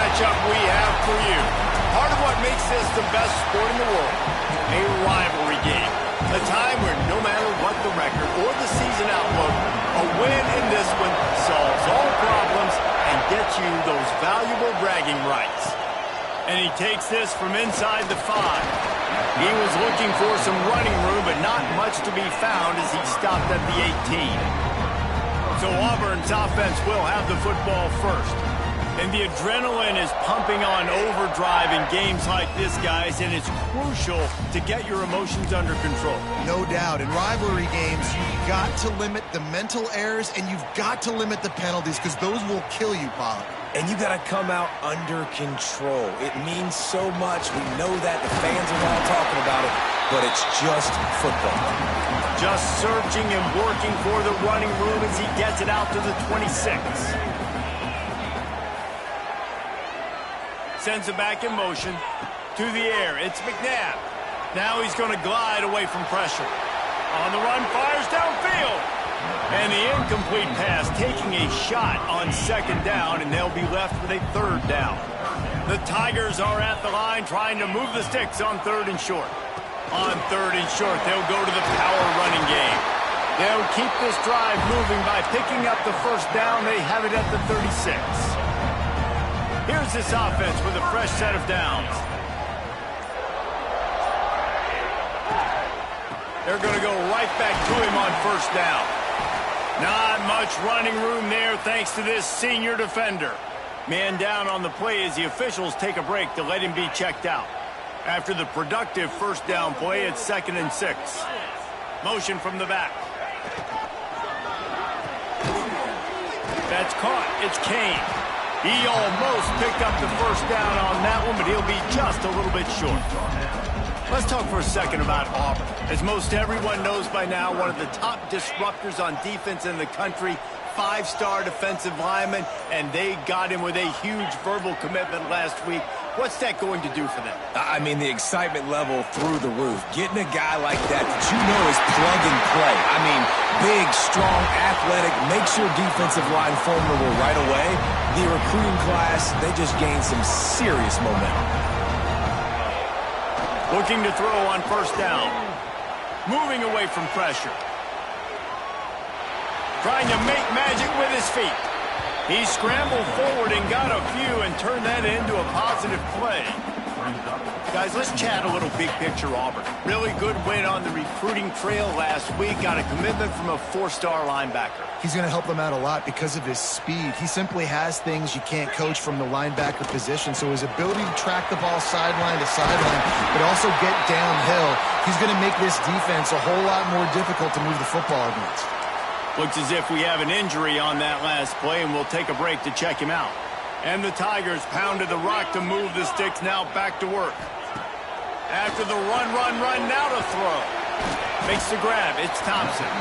matchup we have for you. Part of what makes this the best sport in the world, a rivalry game. A time where no matter what the record or the season outlook, a win in this one solves all problems and gets you those valuable bragging rights. And he takes this from inside the 5. He was looking for some running room, but not much to be found as he stopped at the 18. So Auburn's offense will have the football first. And the adrenaline is pumping on overdrive in games like this, guys, and it's crucial to get your emotions under control. No doubt. In rivalry games, you've got to limit the mental errors, and you've got to limit the penalties, because those will kill you, Pollock. And you got to come out under control. It means so much. We know that. The fans are all talking about it, but it's just football. Just searching and working for the running room as he gets it out to the 26. Sends it back in motion to the air. It's McNabb. Now he's going to glide away from pressure. On the run, fires downfield. And the incomplete pass taking a shot on 2nd down, and they'll be left with a 3rd down. The Tigers are at the line trying to move the sticks on 3rd and short. On 3rd and short, they'll go to the power running game. They'll keep this drive moving by picking up the 1st down. They have it at the 36. Here's this offense with a fresh set of downs. They're going to go right back to him on 1st down. Not much running room there thanks to this senior defender. Man down on the play as the officials take a break to let him be checked out. After the productive 1st down play, it's 2nd and 6. Motion from the back. That's caught. It's Kane. He almost picked up the 1st down on that one, but he'll be just a little bit short. Let's talk for a second about Auburn. As most everyone knows by now, one of the top disruptors on defense in the country, 5-star defensive lineman, and they got him with a huge verbal commitment last week. What's that going to do for them? I mean, the excitement level through the roof. Getting a guy like that you know is plug and play. I mean, big, strong, athletic, makes your defensive line formidable right away. The recruiting class, they just gained some serious momentum. Looking to throw on 1st down. Moving away from pressure. Trying to make magic with his feet. He scrambled forward and got a few and turned that into a positive play. Guys, let's chat a little big picture Auburn. Really good win on the recruiting trail last week. Got a commitment from a 4-star linebacker. He's going to help them out a lot because of his speed. He simply has things you can't coach from the linebacker position. So his ability to track the ball sideline to sideline, but also get downhill, he's going to make this defense a whole lot more difficult to move the football against. Looks as if we have an injury on that last play, and we'll take a break to check him out. And the Tigers pounded the rock to move the sticks, now back to work. After the run, now to throw. Makes the grab, it's Thompson.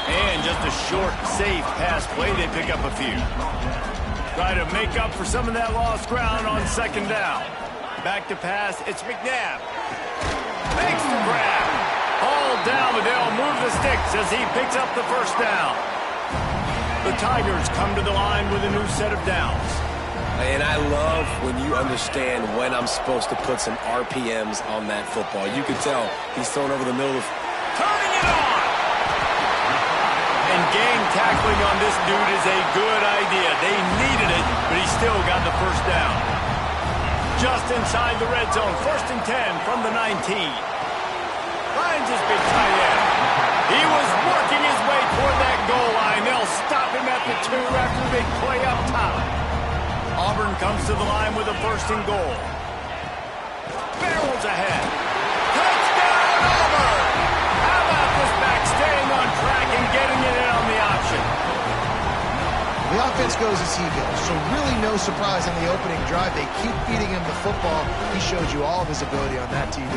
And just a short, safe pass play, they pick up a few. Try to make up for some of that lost ground on 2nd down. Back to pass, it's McNabb. Makes the grab. All down, but they'll move the sticks as he picks up the 1st down. The Tigers come to the line with a new set of downs. And I love when you understand when I'm supposed to put some RPMs on that football. You can tell he's thrown over the middle of... Turning it on! And game tackling on this dude is a good idea. They needed it, but he still got the 1st down. Just inside the red zone, 1st and 10 from the 19. Finds his big tight end. He was working his way toward that goal line. They'll stop him at the 2 after the big play up top. Auburn comes to the line with a 1st and goal. Barrels ahead. Touchdown, Auburn! How about this back staying on track and getting it in on the option? The offense goes as he goes, so really no surprise on the opening drive. They keep feeding him the football. He showed you all of his ability on that TV.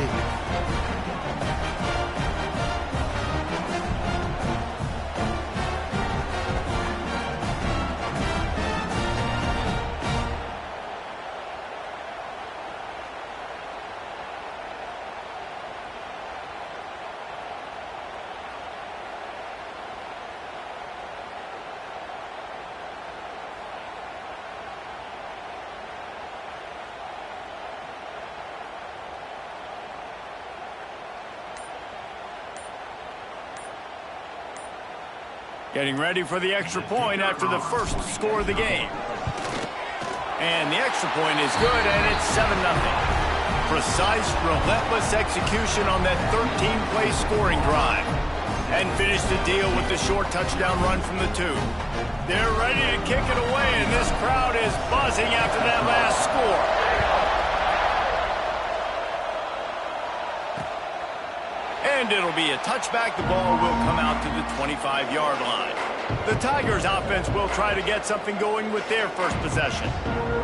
Getting ready for the extra point after the first score of the game. And the extra point is good, and it's 7-0. Precise, relentless execution on that 13-play scoring drive. And finished the deal with the short touchdown run from the 2. They're ready to kick it away, and this crowd is buzzing after that last score. And it'll be a touchback. The ball will come out to the 25-yard line. The Tigers offense will try to get something going with their first possession.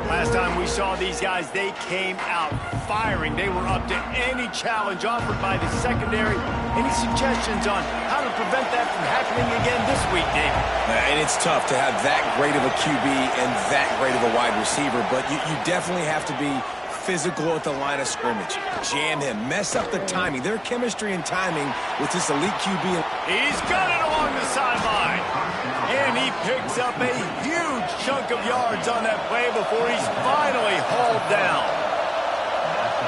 Last time we saw these guys, they came out firing. They were up to any challenge offered by the secondary. Any suggestions on how to prevent that from happening again this week, David? And it's tough to have that great of a QB and that great of a wide receiver, but you definitely have to be physical at the line of scrimmage. Jam him. Mess up the timing. Their chemistry and timing with this elite QB. He's got it along the sideline. And he picks up a huge chunk of yards on that play before he's finally hauled down.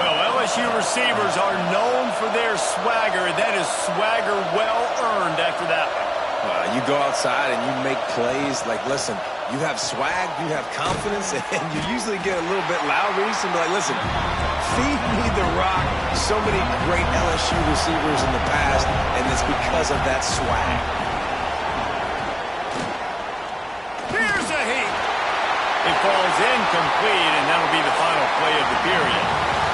Well, LSU receivers are known for their swagger. That is swagger well earned after that one. You go outside and you make plays. Like, listen, you have swag, you have confidence, and you usually get a little bit loud. Reese and be like, listen, feed me the rock. So many great LSU receivers in the past, and it's because of that swag. Here's a heat. It falls incomplete, and that'll be the final play of the period.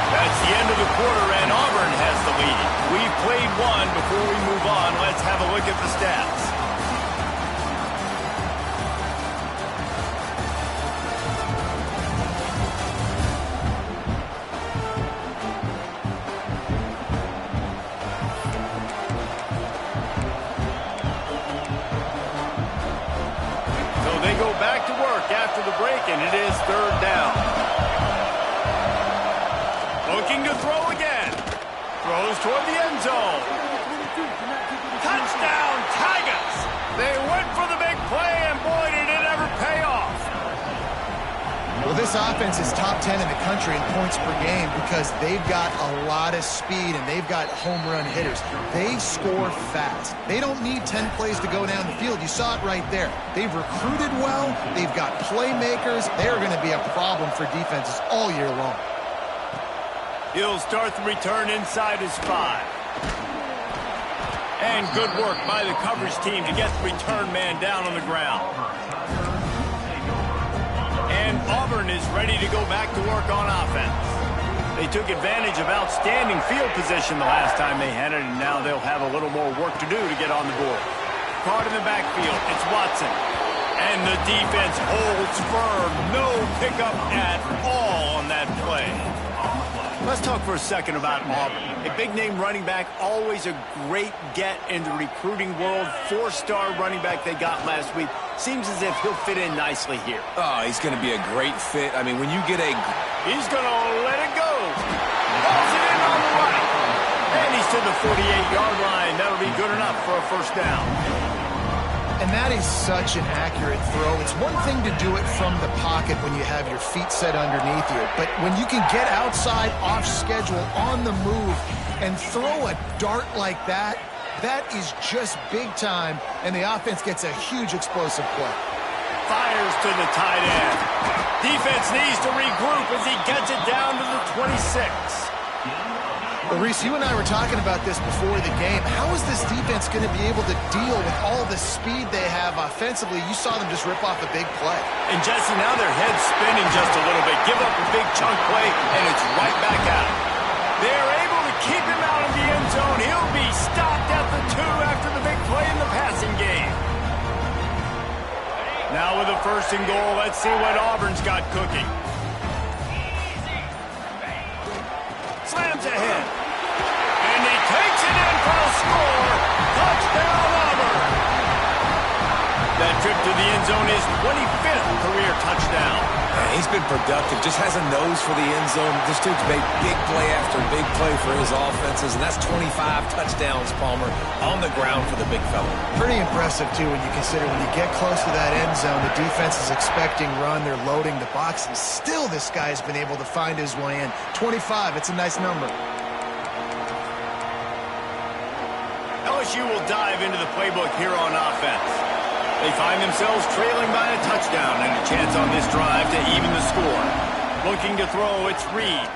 That's the end of the quarter, and Auburn has the lead. We've played one. Before we move on, let's have a look at the stats. So they go back to work after the break, and it is 3rd down. Looking to throw again. Throws toward the end zone. Touchdown, Tigers! They went for the big play, and boy, did it ever pay off. Well, this offense is top 10 in the country in points per game because they've got a lot of speed and they've got home run hitters. They score fast. They don't need 10 plays to go down the field. You saw it right there. They've recruited well. They've got playmakers. They're going to be a problem for defenses all year long. He'll start the return inside his 5. And good work by the coverage team to get the return man down on the ground. And Auburn is ready to go back to work on offense. They took advantage of outstanding field position the last time they had it, and now they'll have a little more work to do to get on the board. Caught in the backfield, it's Watson. And the defense holds firm. No pickup at all on that play. Let's talk for a second about Auburn. A big-name running back, always a great get in the recruiting world. 4-star running back they got last week. Seems as if he'll fit in nicely here. Oh, he's going to be a great fit. I mean, when you get a... He's going to let it go. Pulls it in on the right. And he's to the 48-yard line. That'll be good enough for a 1st down. And that is such an accurate throw. It's one thing to do it from the pocket when you have your feet set underneath you, but when you can get outside, off schedule, on the move, and throw a dart like that, that is just big time, and the offense gets a huge explosive play. Fires to the tight end. Defense needs to regroup as he gets it down to the 26. Well, Reese, you and I were talking about this before the game. How is this defense going to be able to deal with all the speed they have offensively? You saw them just rip off a big play. And, Jesse, now their head's spinning just a little bit. Give up a big chunk play, and it's right back out. They're able to keep him out of the end zone. He'll be stopped at the 2 after the big play in the passing game. Now with a 1st and goal, let's see what Auburn's got cooking. Slams ahead. And he takes it in for a score. Touchdown, Auburn. That trip to the end zone is 25th career touchdown. He's been productive, just has a nose for the end zone. This dude's made big play after big play for his offenses, and that's 25 touchdowns, Palmer, on the ground for the big fella. Pretty impressive, too, when you consider when you get close to that end zone, the defense is expecting run, they're loading the box, and still this guy's been able to find his way in. 25, it's a nice number. LSU will dive into the playbook here on offense. They find themselves trailing by a touchdown and a chance on this drive to even the score. Looking to throw, it's Reed.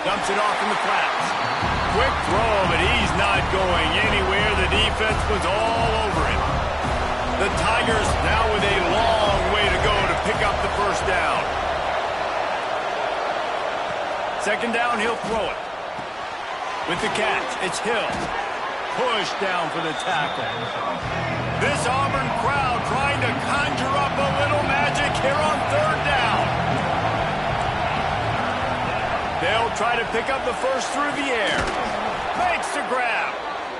Dumps it off in the flats. Quick throw, but he's not going anywhere. The defense was all over him. The Tigers now with a long way to go to pick up the first down. Second down, he'll throw it. With the catch, it's Hill. Push down for the tackle. This Auburn crowd trying to conjure up a little magic here on third down. They'll try to pick up the first through the air. Makes the grab.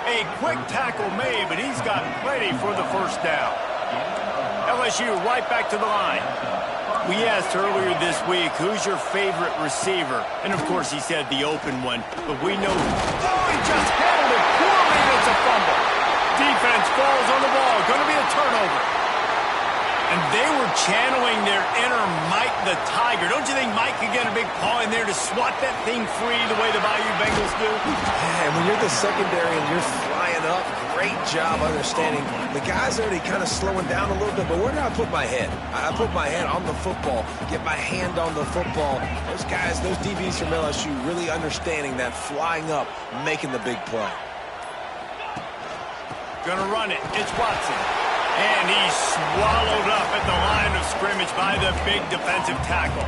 A quick tackle made, but he's got plenty for the first down. LSU right back to the line. We asked earlier this week, who's your favorite receiver? And, of course, he said the open one. But we know, oh, he just handled it poorly, and it's a fumble. Defense falls on the ball. Going to be a turnover. And they were channeling their inner Mike the Tiger. Don't you think Mike could get a big paw in there to swat that thing free the way the Bayou Bengals do? Yeah, and when you're the secondary and you're flying up, great job understanding. The guy's already kind of slowing down a little bit, but where do I put my head? I put my head on the football, get my hand on the football. Those guys, those DBs from LSU really understanding that flying up, making the big play. Gonna run it. It's Watson. And he's swallowed up at the line of scrimmage by the big defensive tackle.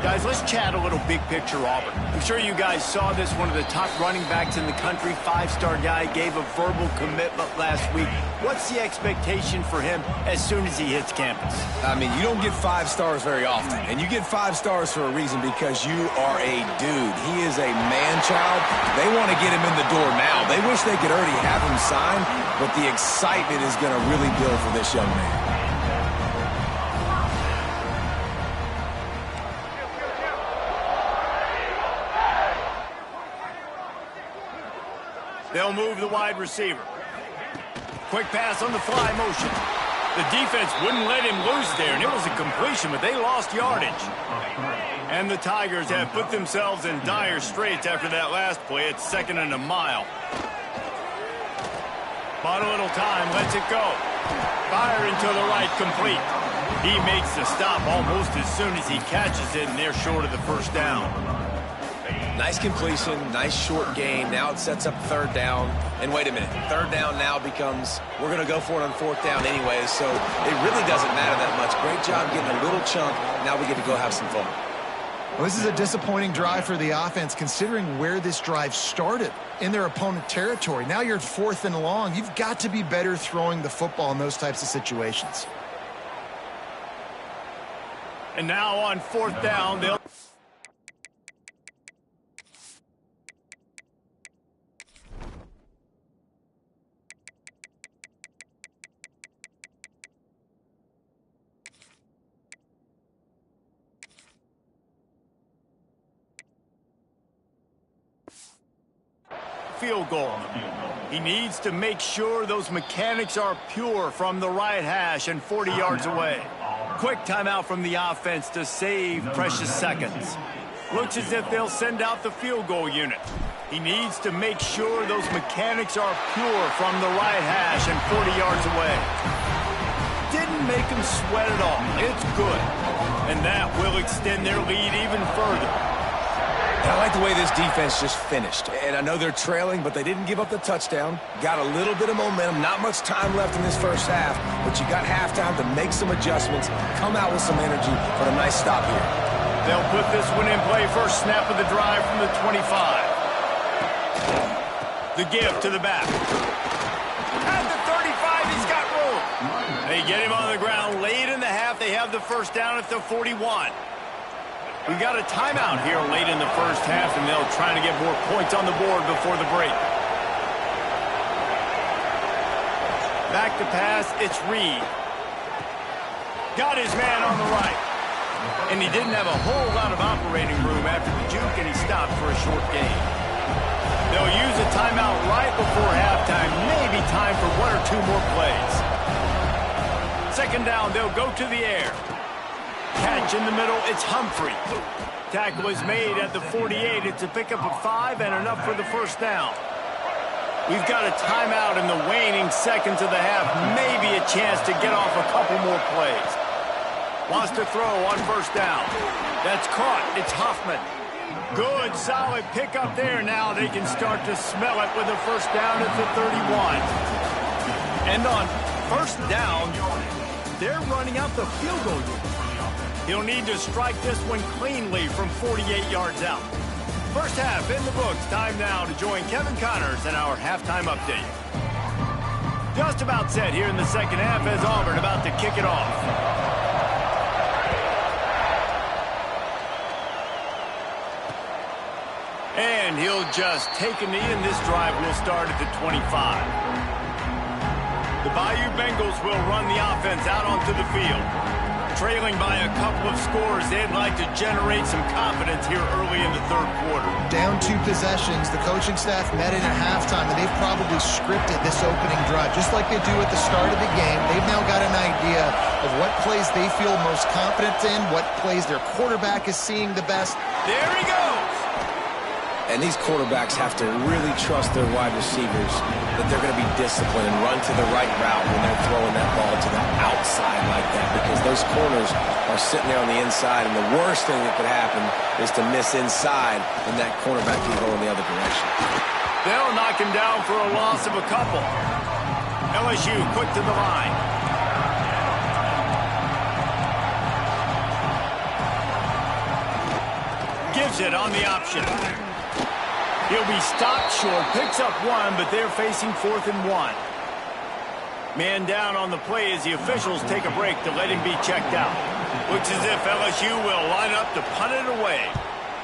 Guys, let's chat a little big picture Auburn. I'm sure you guys saw this. One of the top running backs in the country, five-star guy, gave a verbal commitment last week. What's the expectation for him as soon as he hits campus? I mean, you don't get 5 stars very often. And you get 5 stars for a reason, because you are a dude. He is a man-child. They want to get him in the door now. They wish they could already have him signed, but the excitement is going to really build for this young man. They'll move the wide receiver. Quick pass on the fly motion. The defense wouldn't let him loose there, and it was a completion, but they lost yardage. And the Tigers have put themselves in dire straits after that last play. It's 2nd and a mile. Bought a little time, lets it go. Fire into the right, complete. He makes the stop almost as soon as he catches it, and they're short of the first down. Nice completion, nice short gain. Now it sets up 3rd down. And wait a minute, 3rd down now becomes, we're going to go for it on 4th down anyways, so it really doesn't matter that much. Great job getting a little chunk. Now we get to go have some fun. Well, this is a disappointing drive for the offense, considering where this drive started, in their opponent territory. Now you're at 4th and long. You've got to be better throwing the football in those types of situations. And now on 4th down, they'll... field goal. He needs to make sure those mechanics are pure from the right hash and 40 yards away. Quick timeout from the offense to save precious seconds. Looks as if they'll send out the field goal unit. He needs to make sure those mechanics are pure from the right hash and 40 yards away. Didn't make him sweat at all. It's good. And that will extend their lead even further. I like the way this defense just finished. And I know they're trailing, but they didn't give up the touchdown. Got a little bit of momentum. Not much time left in this first half, but you got halftime to make some adjustments, come out with some energy for a nice stop here. They'll put this one in play. First snap of the drive from the 25. The give to the back. At the 35, he's got room. They get him on the ground late in the half. They have the first down at the 41. We got a timeout here late in the first half, and they'll try to get more points on the board before the break. Back to pass, it's Reed. Got his man on the right. And he didn't have a whole lot of operating room after the juke, and he stopped for a short gain. They'll use a timeout right before halftime. Maybe time for 1 or 2 more plays. Second down, they'll go to the air. Catch in the middle, it's Humphrey. Tackle is made at the 48. It's a pickup of 5 and enough for the first down. We've got a timeout in the waning seconds of the half. Maybe a chance to get off a couple more plays. Wants to throw on first down. That's caught. It's Hoffman. Good, solid pickup there. Now they can start to smell it with a first down at the 31. And on first down, they're running out the field goal unit. He'll need to strike this one cleanly from 48 yards out. First half in the books. Time now to join Kevin Connors in our halftime update. Just about set here in the second half as Auburn about to kick it off. And he'll just take a knee, and this drive will start at the 25. The Bayou Bengals will run the offense out onto the field. Trailing by a couple of scores, they'd like to generate some confidence here early in the third quarter. Down 2 possessions, the coaching staff met in at halftime, and they've probably scripted this opening drive. Just like they do at the start of the game, they've now got an idea of what plays they feel most confident in, what plays their quarterback is seeing the best. There he goes! And these quarterbacks have to really trust their wide receivers that they're going to be disciplined and run to the right route when they're throwing that ball to the outside like that, because those corners are sitting there on the inside, and the worst thing that could happen is to miss inside and that cornerback can go in the other direction. They'll knock him down for a loss of a couple. LSU quick to the line. Gives it on the option. He'll be stopped short, picks up 1, but they're facing 4th and 1. Man down on the play as the officials take a break to let him be checked out. Looks as if LSU will line up to punt it away.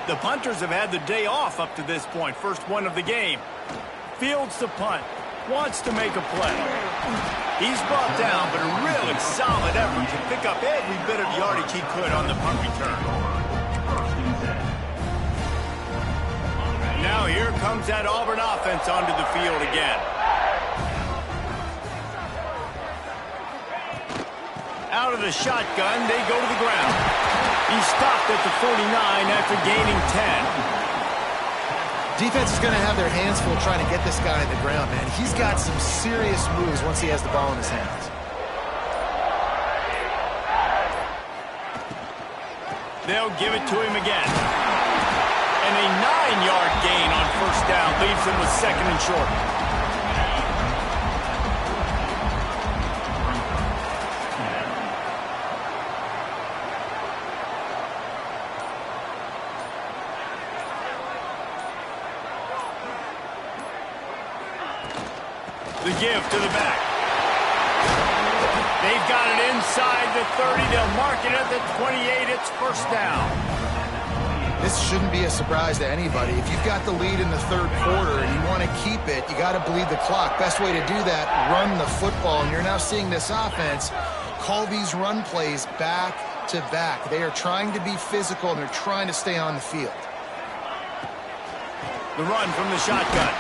The punters have had the day off up to this point, first one of the game. Fields the punt, wants to make a play. He's brought down, but a really solid effort to pick up every bit of yardage he could on the punt return. Now here comes that Auburn offense onto the field again. Out of the shotgun, they go to the ground. He stopped at the 49 after gaining 10. Defense is going to have their hands full trying to get this guy in the ground, man. He's got some serious moves once he has the ball in his hands. They'll give it to him again. And a 9-yard gain on first down leaves him with 2nd and short. The give to the back. They've got it inside the 30. They'll mark it at the 28. It's first down. This shouldn't be a surprise to anybody. If you've got the lead in the third quarter and you want to keep it, you got to bleed the clock. Best way to do that, run the football. And you're now seeing this offense call these run plays back to back. They are trying to be physical, and they're trying to stay on the field. The run from the shotgun.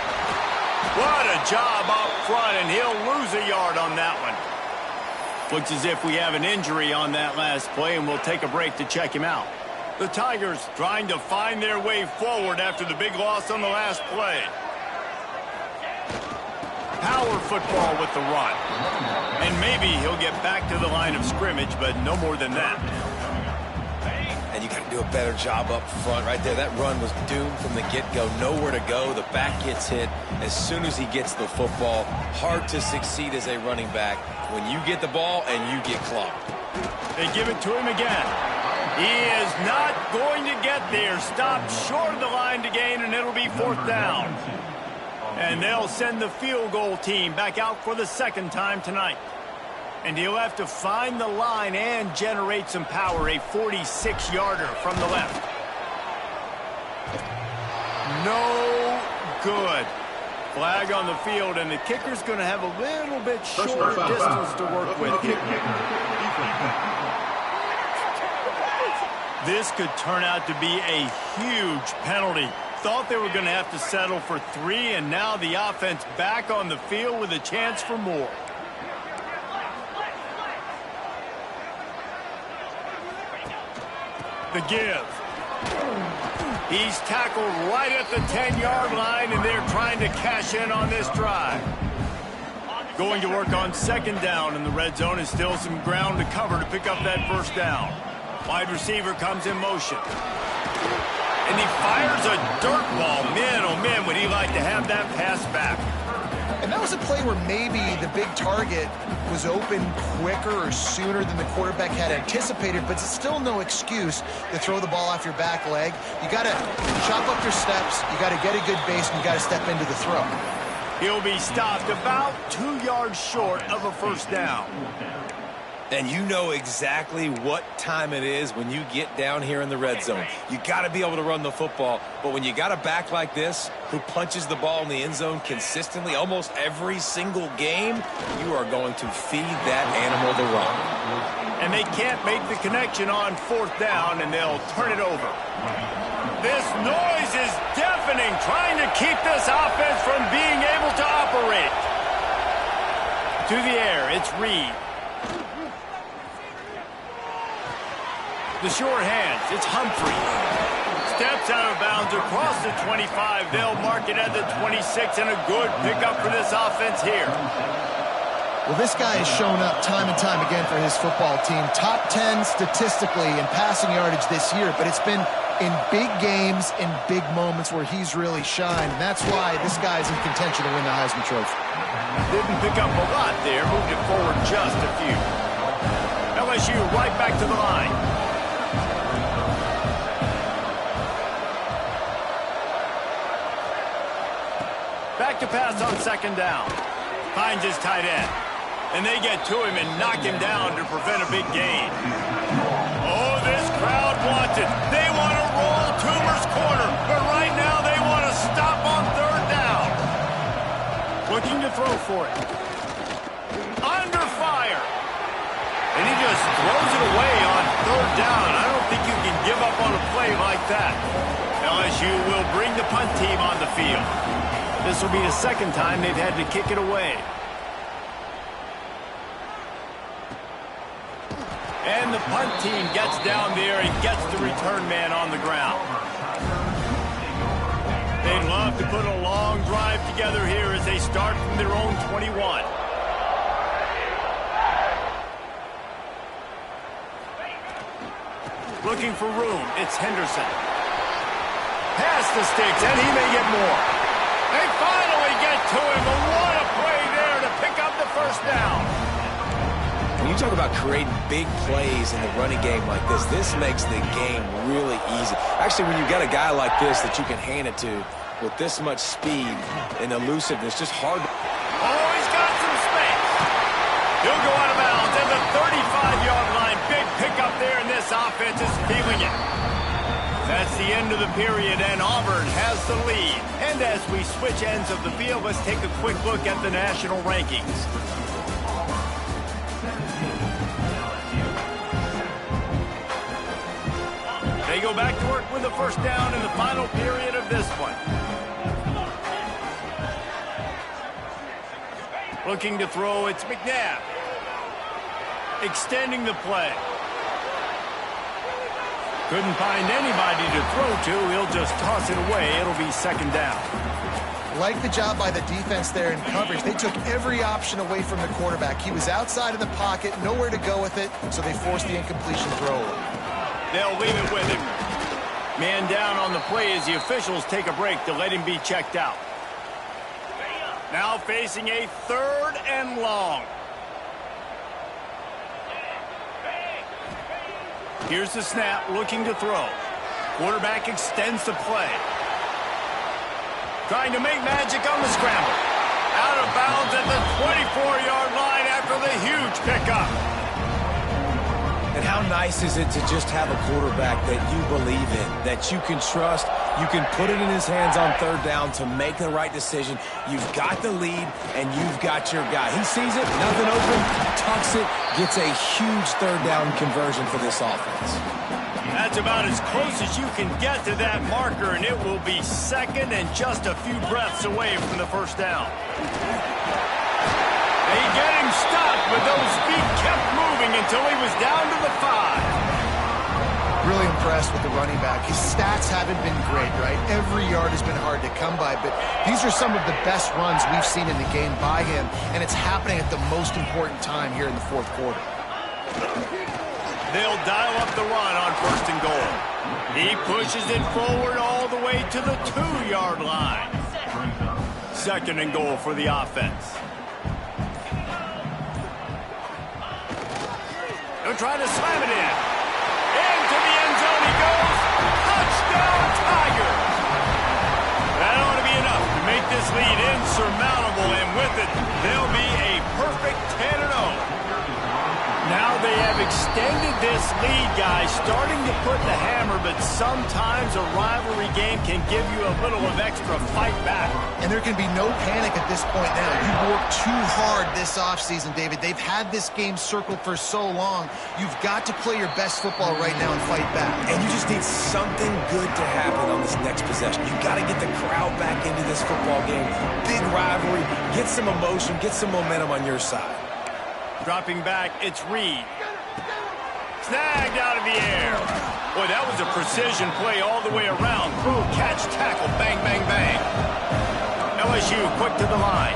What a job up front, and he'll lose a yard on that one. Looks as if we have an injury on that last play, and we'll take a break to check him out. The Tigers trying to find their way forward after the big loss on the last play. Power football with the run. And maybe he'll get back to the line of scrimmage, but no more than that. And you got to do a better job up front right there. That run was doomed from the get-go. Nowhere to go. The back gets hit as soon as he gets the football. Hard to succeed as a running back when you get the ball and you get clocked. They give it to him again. He is not going to get there. Stopped short of the line to gain, and it'll be 4th down. And they'll send the field goal team back out for the 2nd time tonight. And he'll have to find the line and generate some power. A 46-yarder from the left. No good. Flag on the field, and the kicker's going to have a little bit shorter distance to work with here. This could turn out to be a huge penalty. Thought they were going to have to settle for 3, and now the offense back on the field with a chance for more. The give. He's tackled right at the 10-yard line, and they're trying to cash in on this drive. Going to work on second down in the red zone, and still some ground to cover to pick up that first down. Wide receiver comes in motion. And he fires a dirt ball. Man, oh man, would he like to have that pass back. And that was a play where maybe the big target was open quicker or sooner than the quarterback had anticipated, but it's still no excuse to throw the ball off your back leg. You got to chop up your steps, you got to get a good base, and you got to step into the throw. He'll be stopped about 2 yards short of a first down. And you know exactly what time it is when you get down here in the red zone. You got to be able to run the football, but when you got a back like this who punches the ball in the end zone consistently almost every single game, you are going to feed that animal the rock. And they can't make the connection on fourth down, and they'll turn it over. This noise is deafening, trying to keep this offense from being able to operate. To the air, it's Reed. The short hands, it's Humphrey. Steps out of bounds across the 25. They'll mark it at the 26, and a good pickup for this offense here. Well, this guy has shown up time and time again for his football team. Top 10 statistically in passing yardage this year, but it's been in big games, in big moments where he's really shined. And that's why this guy's in contention to win the Heisman Trophy. Didn't pick up a lot there, moved it forward just a few. LSU right back to the line. Back to pass on second down. Finds his tight end. And they get to him and knock him down to prevent a big gain. Oh, this crowd wants it. They want to roll Toomer's corner, but right now they want to stop on third down. Looking to throw for it. Under fire. And he just throws it away on third down. I don't think you can give up on a play like that. LSU will bring the punt team on the field. This will be the second time they've had to kick it away. And the punt team gets down there and gets the return man on the ground. They'd love to put a long drive together here as they start from their own 21. Looking for room, it's Henderson. Past the sticks, and he may get more. They finally get to him, and what a play there to pick up the first down. When you talk about creating big plays in the running game like this makes the game really easy. Actually, when you've got a guy like this that you can hand it to with this much speed and elusiveness, just hard. Oh, he's got some space. He'll go out of bounds at the 35-yard line. Big pickup there, and this offense is feeling it. That's the end of the period, and Auburn has the lead. And as we switch ends of the field, let's take a quick look at the national rankings. They go back to work with the first down in the final period of this one. Looking to throw, it's McNabb. Extending the play. Couldn't find anybody to throw to. He'll just toss it away. It'll be second down. Like the job by the defense there in coverage. They took every option away from the quarterback. He was outside of the pocket, nowhere to go with it, so they forced the incompletion throw. They'll leave it with him. Man down on the play as the officials take a break to let him be checked out. Now facing a third and long. Here's the snap, looking to throw. Quarterback extends the play. Trying to make magic on the scramble. Out of bounds at the 24-yard line after the huge pickup. And how nice is it to just have a quarterback that you believe in, that you can trust, you can put it in his hands on third down to make the right decision. You've got the lead, and you've got your guy. He sees it, nothing open, tucks it, gets a huge third down conversion for this offense. That's about as close as you can get to that marker, and it will be second and just a few breaths away from the first down. They get him stopped, but those feet kept moving until he was down to the 5. Really impressed with the running back. His stats haven't been great, right? Every yard has been hard to come by, but these are some of the best runs we've seen in the game by him, and it's happening at the most important time here in the fourth quarter. They'll dial up the run on 1st and goal. He pushes it forward all the way to the 2-yard line. 2nd and goal for the offense. They'll try to slam it in. Into the end zone he goes. Touchdown, Tiger. That ought to be enough to make this lead insurmountable, and with it, they'll be a perfect 10-0. Now they have extended this lead, guys, starting to put the hammer, but sometimes a rivalry game can give you a little of extra fight back. And there can be no panic at this point now. You've worked too hard this offseason, David. They've had this game circled for so long. You've got to play your best football right now and fight back. And you just need something good to happen on this next possession. You've got to get the crowd back into this football game. Big rivalry. Get some emotion. Get some momentum on your side. Dropping back, it's Reed. Snagged out of the air. Boy, that was a precision play all the way around. Throw, catch, tackle, bang, bang, bang. LSU quick to the line.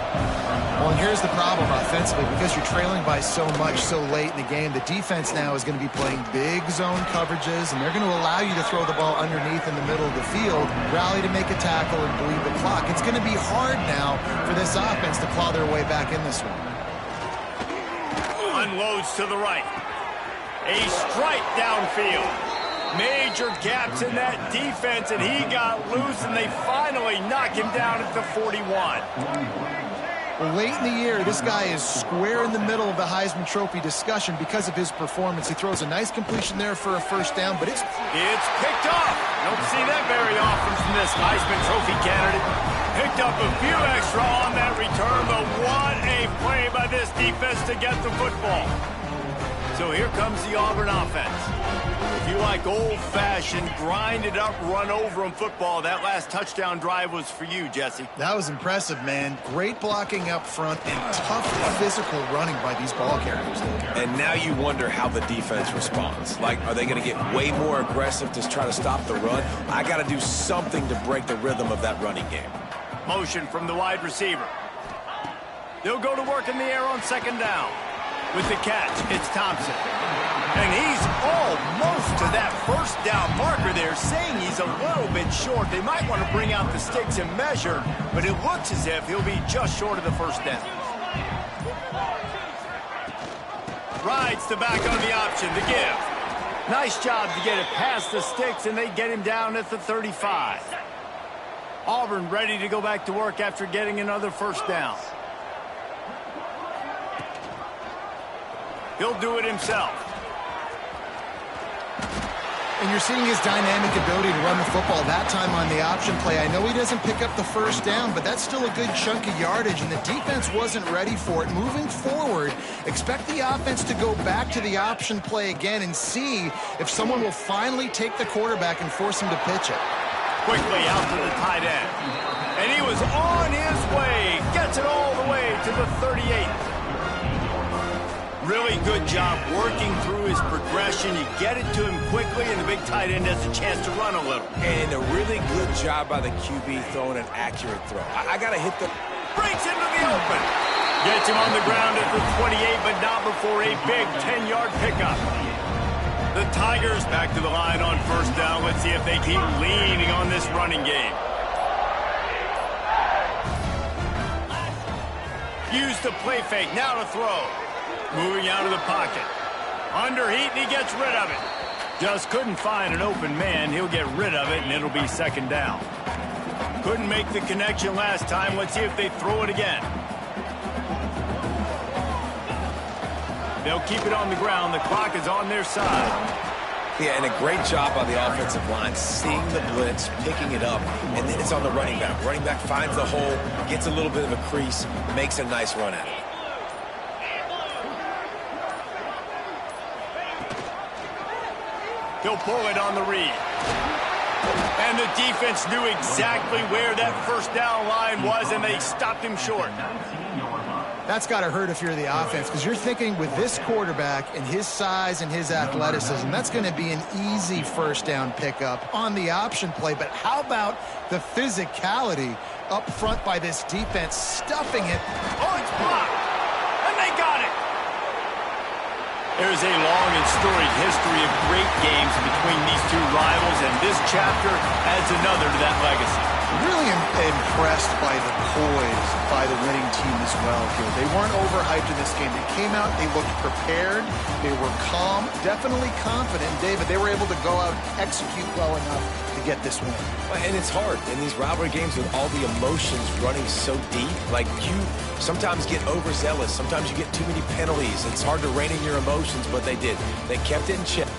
Well, and here's the problem offensively. Because you're trailing by so much so late in the game, the defense now is going to be playing big zone coverages, and they're going to allow you to throw the ball underneath in the middle of the field, rally to make a tackle, and bleed the clock. It's going to be hard now for this offense to claw their way back in this one. Unloads to the right. A strike downfield. Major gaps in that defense, and he got loose, and they finally knock him down at the 41. Well, late in the year, this guy is square in the middle of the Heisman Trophy discussion because of his performance. He throws a nice completion there for a 1st down, but it's picked off. Don't see that very often from this Heisman Trophy candidate. Picked up a few extra on that return, but what a play by this defense to get the football. So here comes the Auburn offense. If you like old-fashioned, grind-it-up, run-over-'em football, that last touchdown drive was for you, Jesse. That was impressive, man. Great blocking up front and tough physical running by these ball carriers. And now you wonder how the defense responds. Like, are they going to get way more aggressive to try to stop the run? I got to do something to break the rhythm of that running game. Motion from the wide receiver. They'll go to work in the air on 2nd down. With the catch, it's Thompson. And he's almost to that 1st down marker there, saying he's a little bit short. They might want to bring out the sticks and measure, but it looks as if he'll be just short of the 1st down. Rides the back on the option, the give. Nice job to get it past the sticks, and they get him down at the 35. Auburn ready to go back to work after getting another 1st down. He'll do it himself. And you're seeing his dynamic ability to run the football, that time on the option play. I know he doesn't pick up the 1st down, but that's still a good chunk of yardage, and the defense wasn't ready for it. Moving forward, expect the offense to go back to the option play again and see if someone will finally take the quarterback and force him to pitch it. Quickly out to the tight end. And he was on his way. Gets it all the way to the 38. Really good job working through his progression. You get it to him quickly, and the big tight end has a chance to run a little. And a really good job by the QB throwing an accurate throw. I got to hit the... Breaks into the open. Gets him on the ground at the 28, but not before a big 10-yard pickup. The Tigers back to the line on 1st down. Let's see if they keep leaning on this running game. Use the play fake. Now to throw. Moving out of the pocket. Under heat, and he gets rid of it. Just couldn't find an open man. He'll get rid of it, and it'll be 2nd down. Couldn't make the connection last time. Let's see if they throw it again. They'll keep it on the ground. The clock is on their side. Yeah, and a great job by the offensive line, seeing the blitz, picking it up, and then it's on the running back. Running back finds the hole, gets a little bit of a crease, makes a nice run at it. He'll pull it on the read. And the defense knew exactly where that first down line was, and they stopped him short. That's got to hurt if you're the offense, because you're thinking with this quarterback and his size and his athleticism, that's going to be an easy first down pickup on the option play. But how about the physicality up front by this defense, stuffing it? Oh, it's blocked, and they got it. There's a long and storied history of great games between these two rivals, and this chapter adds another to that legacy. Really impressed by the poise by the winning team as well here. They weren't overhyped in this game. They came out, they looked prepared, they were calm, definitely confident. David, they were able to go out and execute well enough to get this win. And it's hard in these rivalry games with all the emotions running so deep. Like, you sometimes get overzealous. Sometimes you get too many penalties. It's hard to rein in your emotions, but they did. They kept it in check.